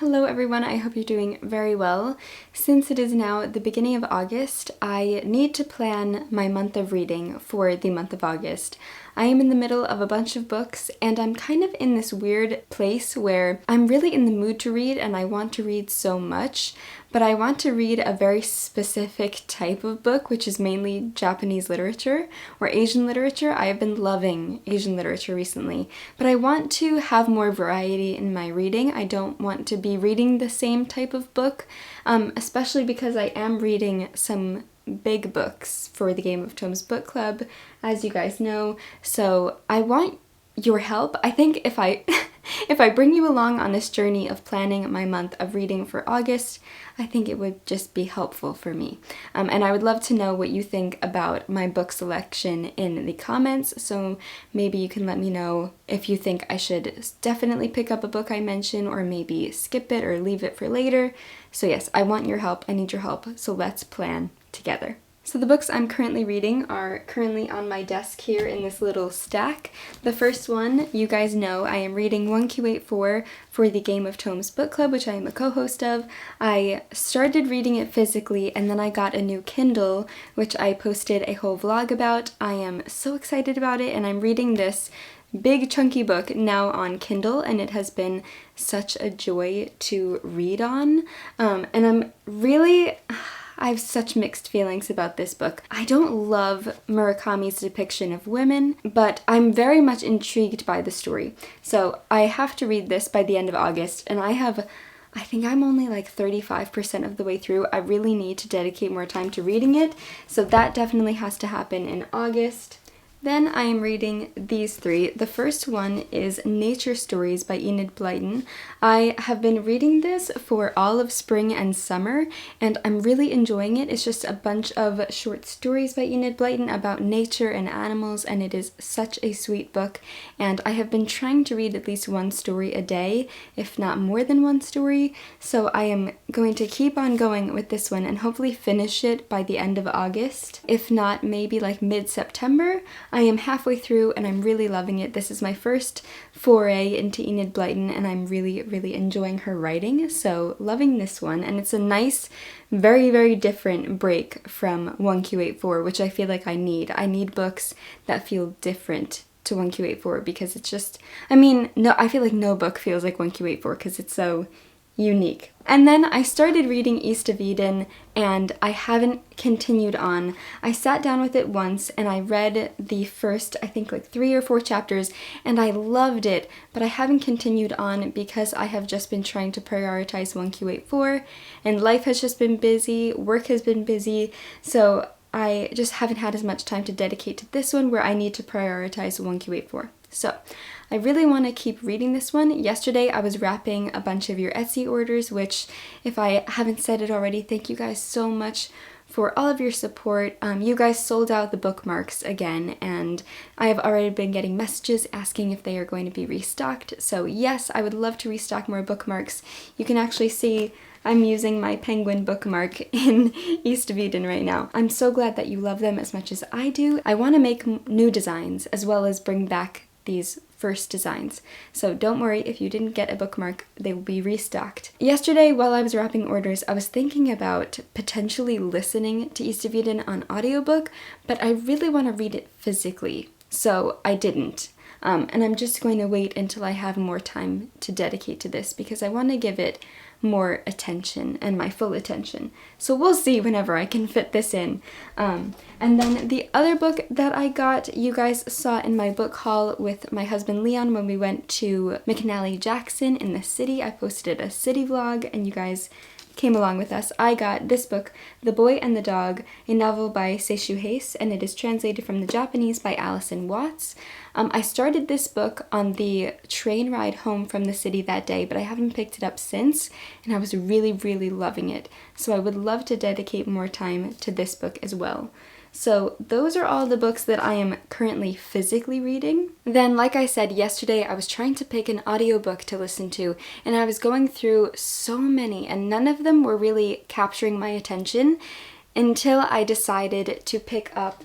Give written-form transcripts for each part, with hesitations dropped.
Hello everyone, I hope you're doing very well. Since it is now the beginning of August, I need to plan my month of reading for the month of August. I am in the middle of a bunch of books and I'm kind of in this weird place where I'm really in the mood to read and I want to read so much, but I want to read a very specific type of book, which is mainly Japanese literature or Asian literature. I have been loving Asian literature recently, but I want to have more variety in my reading. I don't want to be reading the same type of book, especially because I am reading some big books for the Game of Tomes book club, as you guys know, so I want your help. I think if I if I bring you along on this journey of planning my month of reading for August, I think it would just be helpful for me. And I would love to know what you think about my book selection in the comments, so maybe you can let me know if you think I should definitely pick up a book I mention or maybe skip it or leave it for later. So yes, I want your help, I need your help, so let's plan together. So the books I'm currently reading are currently on my desk here in this little stack. The first one, you guys know, I am reading 1Q84 for the Game of Tomes book club, which I am a co-host of. I started reading it physically and then I got a new Kindle, which I posted a whole vlog about. I am so excited about it and I'm reading this big chunky book now on Kindle and it has been such a joy to read on. And I have such mixed feelings about this book. I don't love Murakami's depiction of women, but I'm very much intrigued by the story. So I have to read this by the end of August, and I think I'm only like 35% of the way through. I really need to dedicate more time to reading it, so that definitely has to happen in August. Then I am reading these three. The first one is Nature Stories by Enid Blyton. I have been reading this for all of spring and summer, and I'm really enjoying it. It's just a bunch of short stories by Enid Blyton about nature and animals, and it is such a sweet book. And I have been trying to read at least one story a day, if not more than one story. So I am going to keep on going with this one and hopefully finish it by the end of August. If not, maybe like mid-September. I am halfway through and I'm really loving it. This is my first foray into Enid Blyton and I'm really enjoying her writing, so loving this one. And it's a nice, very different break from 1Q84, which I feel like I need. I need books that feel different to 1Q84 because it's just, I feel like no book feels like 1Q84 because it's so unique. And then I started reading East of Eden and I haven't continued on. I sat down with it once and I read the first, I think like 3 or 4 chapters and I loved it, but I haven't continued on because I have just been trying to prioritize 1Q84 and life has just been busy, work has been busy, so I just haven't had as much time to dedicate to this one where I need to prioritize 1Q84. So I really want to keep reading this one. Yesterday I was wrapping a bunch of your Etsy orders, which if I haven't said it already, thank you guys so much for all of your support. You guys sold out the bookmarks again and I have already been getting messages asking if they are going to be restocked. So yes, I would love to restock more bookmarks. You can actually see I'm using my penguin bookmark in East of Eden right now. I'm so glad that you love them as much as I do. I want to make new designs as well as bring back these first designs. So don't worry if you didn't get a bookmark, they will be restocked. Yesterday while I was wrapping orders, I was thinking about potentially listening to East of Eden on audiobook, but I really want to read it physically, so I didn't. And I'm just going to wait until I have more time to dedicate to this because I want to give it more attention and my full attention. So we'll see whenever I can fit this in. And then the other book that I got, you guys saw in my book haul with my husband Leon when we went to McAnally Jackson in the city. I posted a city vlog and you guys came along with us. I got this book, The Boy and the Dog, a novel by Seishu Hayes, and it is translated from the Japanese by Alison Watts. I started this book on the train ride home from the city that day, but I haven't picked it up since, and I was really loving it. So I would love to dedicate more time to this book as well. So those are all the books that I am currently physically reading. Then, like I said yesterday, I was trying to pick an audiobook to listen to, and I was going through so many, and none of them were really capturing my attention until I decided to pick up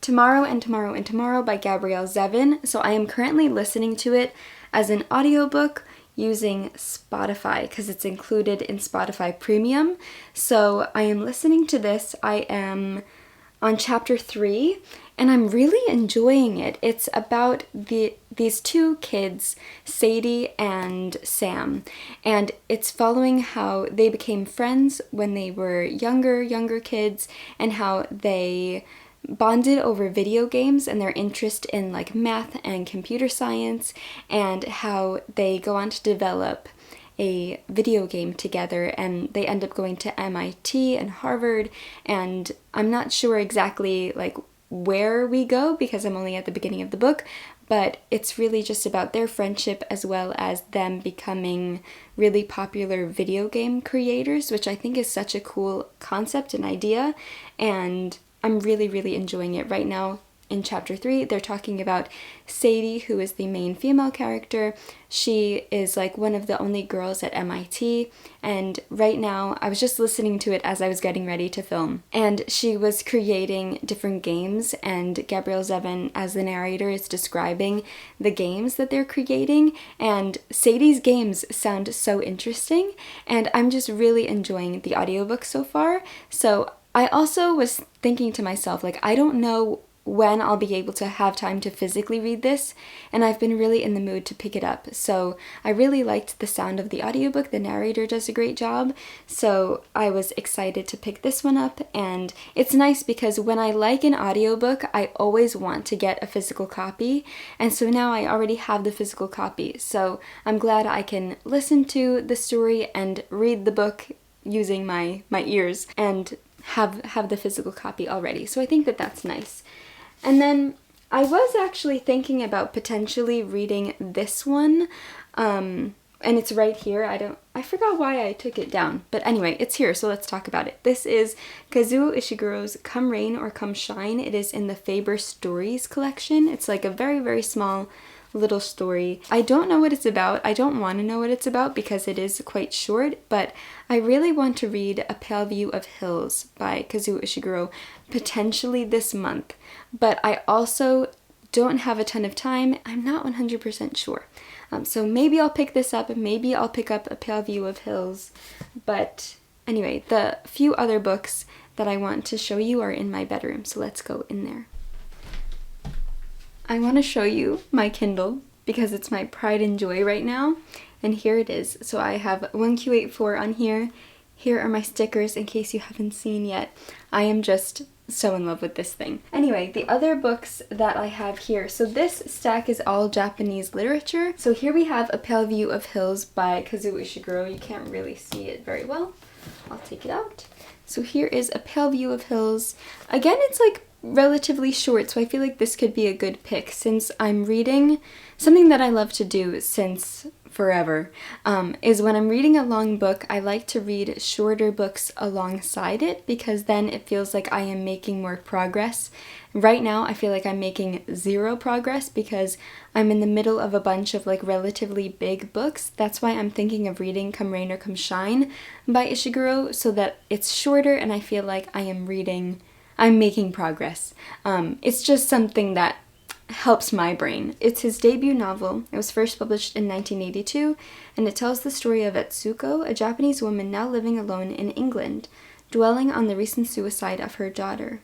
Tomorrow and Tomorrow and Tomorrow by Gabrielle Zevin. So I am currently listening to it as an audiobook. using Spotify because it's included in Spotify Premium. So I am listening to this. I am on chapter 3 and I'm really enjoying it. It's about these two kids, Sadie and Sam, and it's following how they became friends when they were younger kids and how they bonded over video games and their interest in like math and computer science, and how they go on to develop a video game together, and they end up going to MIT and Harvard, and I'm not sure exactly like where we go because I'm only at the beginning of the book, but it's really just about their friendship as well as them becoming really popular video game creators, which I think is such a cool concept and idea, and I'm really enjoying it right now. In chapter 3, they're talking about Sadie, who is the main female character. She is like one of the only girls at MIT, and right now, I was just listening to it as I was getting ready to film, and she was creating different games, and Gabrielle Zevin, as the narrator, is describing the games that they're creating, and Sadie's games sound so interesting, and I'm just really enjoying the audiobook so far. So I also was thinking to myself, like, I don't know when I'll be able to have time to physically read this, and I've been really in the mood to pick it up. So I really liked the sound of the audiobook. The narrator does a great job, so I was excited to pick this one up. And it's nice because when I like an audiobook, I always want to get a physical copy, and so now I already have the physical copy, so I'm glad I can listen to the story and read the book using my ears and have the physical copy already. So I think that that's nice. And then I was actually thinking about potentially reading this one, and it's right here. I forgot why I took it down, but anyway, it's here, so let's talk about it. This is Kazuo Ishiguro's Come Rain or Come Shine. It is in the Faber Stories collection. It's like a very small little story. I don't know what it's about. I don't want to know what it's about because it is quite short, but I really want to read A Pale View of Hills by Kazuo Ishiguro potentially this month, but I also don't have a ton of time. I'm not 100% sure. So maybe I'll pick this up, maybe I'll pick up A Pale View of Hills, but anyway, the few other books that I want to show you are in my bedroom, so let's go in there. I want to show you my Kindle because it's my pride and joy right now, and here it is. So I have 1Q84 on here. Here are my stickers in case you haven't seen yet. I am just so in love with this thing. Anyway, the other books that I have here. So this stack is all Japanese literature. So here we have A Pale View of Hills by Kazuo Ishiguro. You can't really see it very well. I'll take it out. So here is A Pale View of Hills. Again, it's like relatively short, so I feel like this could be a good pick since I'm reading something that I love to do since forever, is when I'm reading a long book, I like to read shorter books alongside it because then it feels like I am making more progress. Right now, I feel like I'm making zero progress because I'm in the middle of a bunch of like relatively big books. That's why I'm thinking of reading Come Rain or Come Shine by Ishiguro so that it's shorter and I feel like I'm making progress. It's just something that helps my brain. It's his debut novel. It was first published in 1982, and it tells the story of Etsuko, a Japanese woman now living alone in England, dwelling on the recent suicide of her daughter.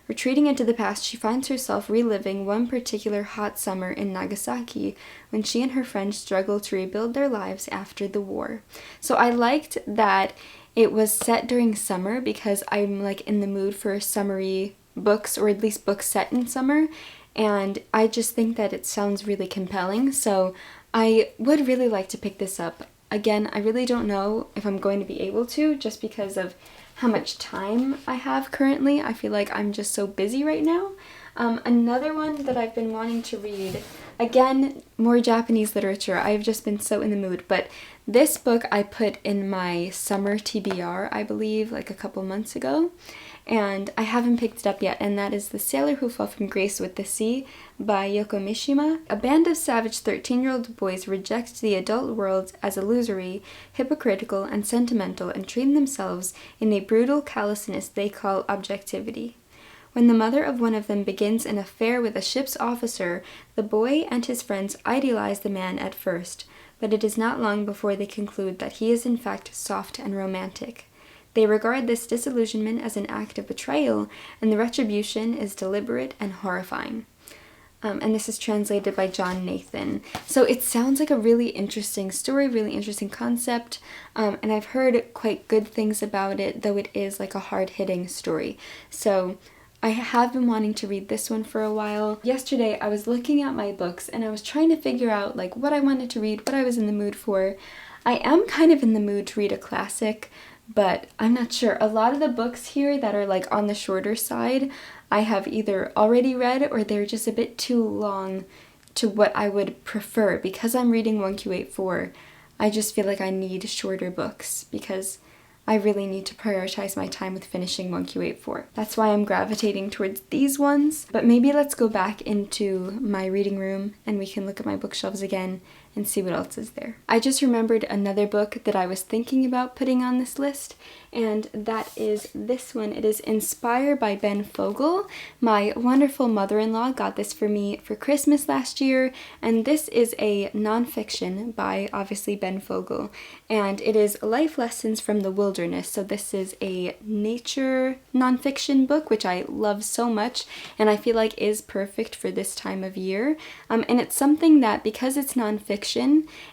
Retreating into the past, she finds herself reliving one particular hot summer in Nagasaki when she and her friends struggle to rebuild their lives after the war. So I liked that it was set during summer because I'm like in the mood for summery books, or at least books set in summer, and I just think that it sounds really compelling, so I would really like to pick this up. Again, I really don't know if I'm going to be able to just because of how much time I have currently. I feel like I'm just so busy right now. Another one that I've been wanting to read, again, more Japanese literature. I've just been so in the mood, but this book I put in my summer TBR, I believe, like a couple months ago, and I haven't picked it up yet, and that is The Sailor Who Fell from Grace with the Sea by Yoko Mishima. A band of savage 13-year-old boys reject the adult world as illusory, hypocritical, and sentimental, and train themselves in a brutal callousness they call objectivity. When the mother of one of them begins an affair with a ship's officer, the boy and his friends idealize the man at first, but it is not long before they conclude that he is in fact soft and romantic. They regard this disillusionment as an act of betrayal, and the retribution is deliberate and horrifying. And this is translated by John Nathan. So it sounds like a really interesting story, really interesting concept, and I've heard quite good things about it, though it is like a hard-hitting story. So I have been wanting to read this one for a while. Yesterday I was looking at my books and I was trying to figure out like what I wanted to read, what I was in the mood for. I am kind of in the mood to read a classic, but I'm not sure. A lot of the books here that are like on the shorter side, I have either already read or they're just a bit too long to what I would prefer. Because I'm reading 1Q84, I just feel like I need shorter books because I really need to prioritize my time with finishing 1Q84. That's why I'm gravitating towards these ones. But maybe let's go back into my reading room and we can look at my bookshelves again and see what else is there. I just remembered another book that I was thinking about putting on this list, and that is this one. It is Inspire by Ben Fogel. My wonderful mother-in-law got this for me for Christmas last year, and this is a nonfiction by obviously Ben Fogel, and it is Life Lessons from the Wilderness. So this is a nature nonfiction book, which I love so much, and I feel like is perfect for this time of year. And it's something that, because it's nonfiction,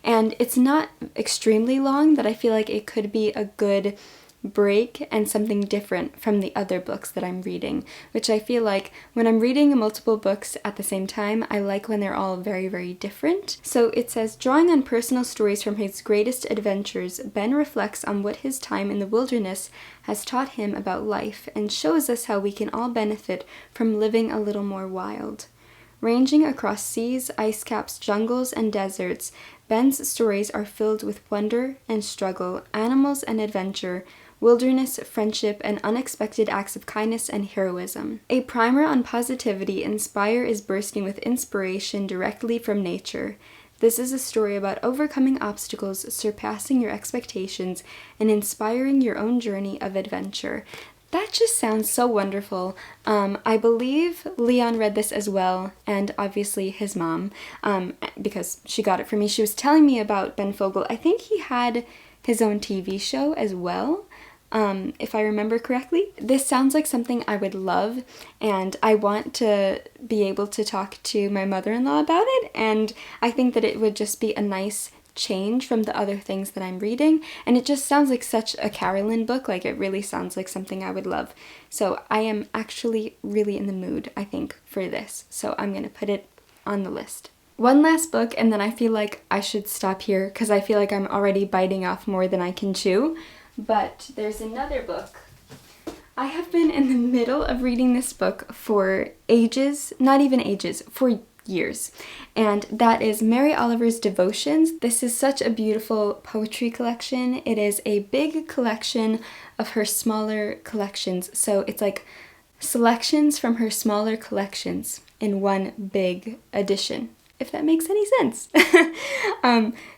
and it's not extremely long, that I feel like it could be a good break and something different from the other books that I'm reading, which I feel like when I'm reading multiple books at the same time, I like when they're all very, very different. So it says, drawing on personal stories from his greatest adventures, Ben reflects on what his time in the wilderness has taught him about life and shows us how we can all benefit from living a little more wild. Ranging across seas, ice caps, jungles, and deserts, Ben's stories are filled with wonder and struggle, animals and adventure, wilderness, friendship, and unexpected acts of kindness and heroism. A primer on positivity, Inspire is bursting with inspiration directly from nature. This is a story about overcoming obstacles, surpassing your expectations, and inspiring your own journey of adventure. That just sounds so wonderful. I believe Leon read this as well, and obviously his mom, because she got it for me. She was telling me about Ben Fogel. I think he had his own TV show as well, if I remember correctly. This sounds like something I would love, and I want to be able to talk to my mother-in-law about it, and I think that it would just be a nice change from the other things that I'm reading, and it just sounds like such a Carolyn book. Like, it really sounds like something I would love. So I am actually really in the mood, I think, for this. So I'm gonna put it on the list. One last book, and then I feel like I should stop here because I feel like I'm already biting off more than I can chew. But there's another book. I have been in the middle of reading this book for ages, not even ages, for years, and that is Mary Oliver's Devotions. This is such a beautiful poetry collection. It is a big collection of her smaller collections, so it's like selections from her smaller collections in one big edition, if that makes any sense.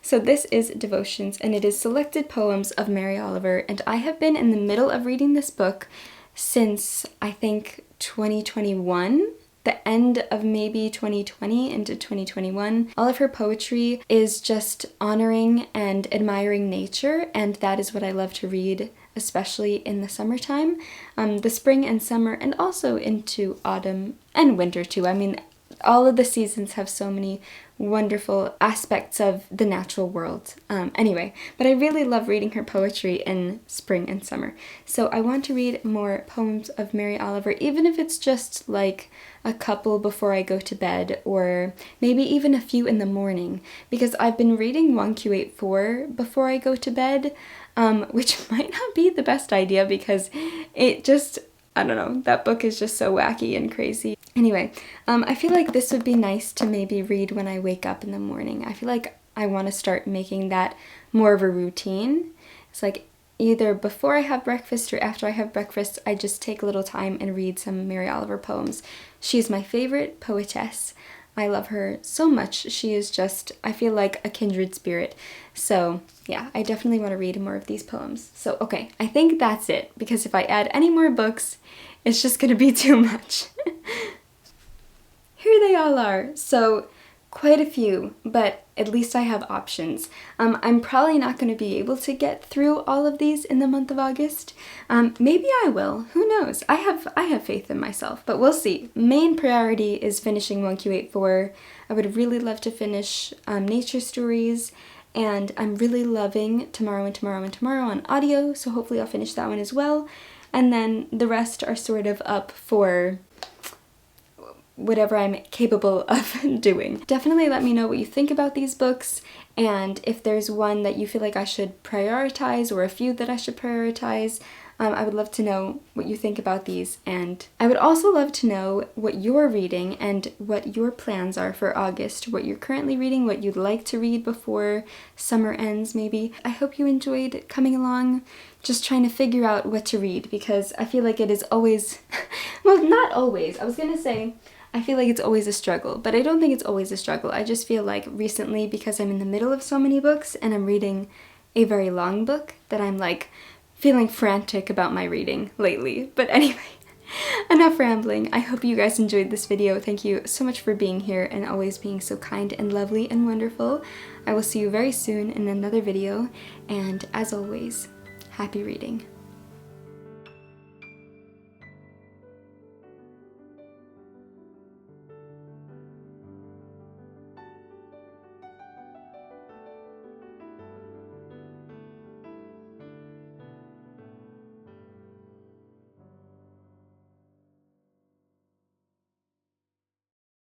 So this is Devotions, and it is selected poems of Mary Oliver, and I have been in the middle of reading this book since I think 2021. The end of maybe 2020 into 2021. All of her poetry is just honoring and admiring nature, and that is what I love to read, especially in the summertime, the spring and summer, and also into autumn and winter too. I mean, all of the seasons have so many wonderful aspects of the natural world. Anyway, but I really love reading her poetry in spring and summer. So I want to read more poems of Mary Oliver, even if it's just like a couple before I go to bed, or maybe even a few in the morning, because I've been reading 1Q84 before I go to bed, which might not be the best idea because it just, I don't know, that book is just so wacky and crazy. Anyway, I feel like this would be nice to maybe read when I wake up in the morning. I feel like I want to start making that more of a routine. It's like either before I have breakfast or after I have breakfast, I just take a little time and read some Mary Oliver poems. She's my favorite poetess. I love her so much. She is just, I feel like a kindred spirit. So yeah, I definitely want to read more of these poems. So okay, I think that's it, because if I add any more books, it's just gonna be too much. Here they all are. So quite a few, but at least I have options. I'm probably not going to be able to get through all of these in the month of August. Maybe I will. Who knows? I have faith in myself, but we'll see. Main priority is finishing 1Q84. I would really love to finish Nature Stories, and I'm really loving Tomorrow and Tomorrow and Tomorrow on audio, so hopefully I'll finish that one as well. And then the rest are sort of up for whatever I'm capable of doing. Definitely let me know what you think about these books, and if there's one that you feel like I should prioritize or a few that I should prioritize. I would love to know what you think about these, and I would also love to know what you're reading and what your plans are for August, what you're currently reading, what you'd like to read before summer ends maybe. I hope you enjoyed coming along, just trying to figure out what to read, because I feel like it is always, well, not always, I was gonna say, I feel like it's always a struggle, but I don't think it's always a struggle. I just feel like recently, because I'm in the middle of so many books and I'm reading a very long book, that I'm like feeling frantic about my reading lately. But anyway, enough rambling. I hope you guys enjoyed this video. Thank you so much for being here and always being so kind and lovely and wonderful. I will see you very soon in another video, and as always, happy reading.